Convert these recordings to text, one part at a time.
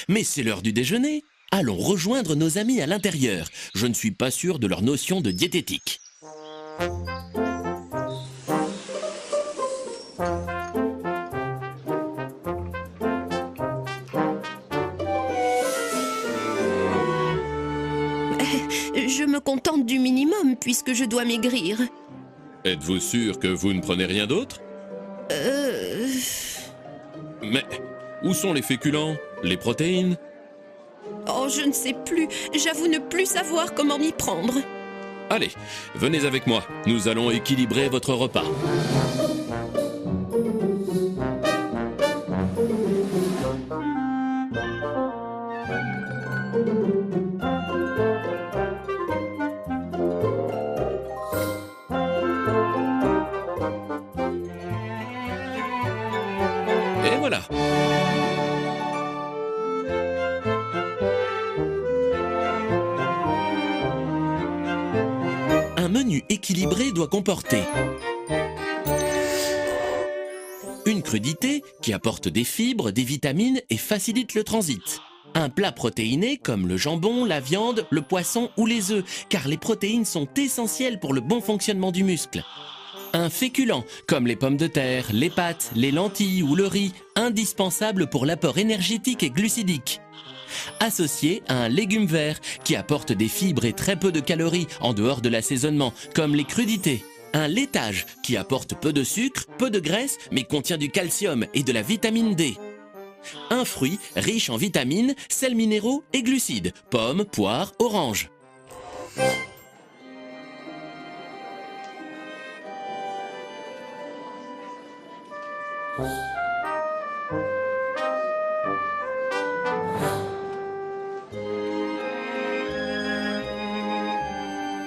Mais c'est l'heure du déjeuner. Allons rejoindre nos amis à l'intérieur. Je ne suis pas sûr de leur notion de diététique. Je me contente du minimum puisque je dois maigrir. Êtes-vous sûr que vous ne prenez rien d'autre? Mais où sont les féculents? Les protéines? Oh, je ne sais plus. J'avoue ne plus savoir comment m'y prendre. Allez, venez avec moi. Nous allons équilibrer votre repas. Et voilà. Un menu équilibré doit comporter une crudité qui apporte des fibres, des vitamines et facilite le transit. Un plat protéiné comme le jambon, la viande, le poisson ou les œufs, car les protéines sont essentielles pour le bon fonctionnement du muscle. Un féculent comme les pommes de terre, les pâtes, les lentilles ou le riz, indispensable pour l'apport énergétique et glucidique. Associé à un légume vert qui apporte des fibres et très peu de calories en dehors de l'assaisonnement, comme les crudités. Un laitage qui apporte peu de sucre, peu de graisse, mais contient du calcium et de la vitamine D. Un fruit riche en vitamines, sels minéraux et glucides, pommes, poires, oranges.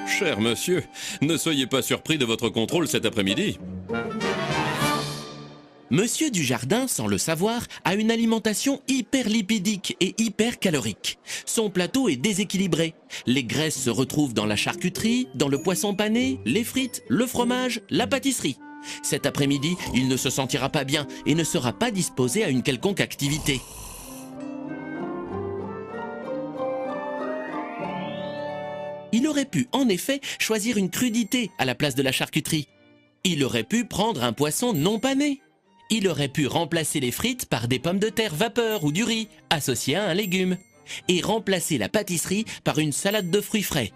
Cher monsieur, ne soyez pas surpris de votre contrôle cet après-midi. Monsieur Dujardin, sans le savoir, a une alimentation hyperlipidique et hypercalorique. Son plateau est déséquilibré. Les graisses se retrouvent dans la charcuterie, dans le poisson pané, les frites, le fromage, la pâtisserie. Cet après-midi, il ne se sentira pas bien et ne sera pas disposé à une quelconque activité. Il aurait pu, en effet, choisir une crudité à la place de la charcuterie. Il aurait pu prendre un poisson non pané. Il aurait pu remplacer les frites par des pommes de terre vapeur ou du riz, associés à un légume. Et remplacer la pâtisserie par une salade de fruits frais.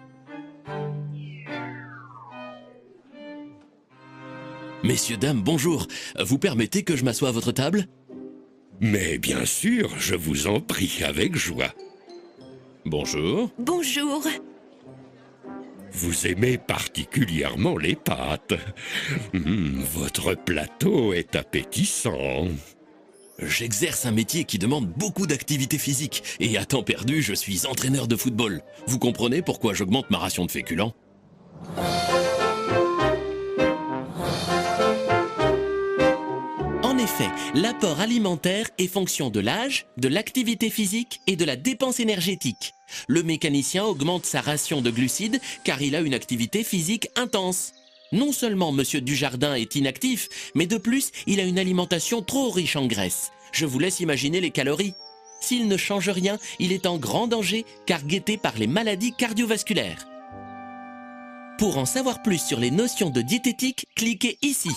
Messieurs, dames, bonjour. Vous permettez que je m'assoie à votre table? Mais bien sûr, je vous en prie, avec joie. Bonjour. Bonjour. Vous aimez particulièrement les pâtes. Votre plateau est appétissant. J'exerce un métier qui demande beaucoup d'activité physique et à temps perdu, je suis entraîneur de football. Vous comprenez pourquoi j'augmente ma ration de féculents? En effet, l'apport alimentaire est fonction de l'âge, de l'activité physique et de la dépense énergétique. Le mécanicien augmente sa ration de glucides car il a une activité physique intense. Non seulement Monsieur Dujardin est inactif, mais de plus, il a une alimentation trop riche en graisse. Je vous laisse imaginer les calories. S'il ne change rien, il est en grand danger car guetté par les maladies cardiovasculaires. Pour en savoir plus sur les notions de diététique, cliquez ici.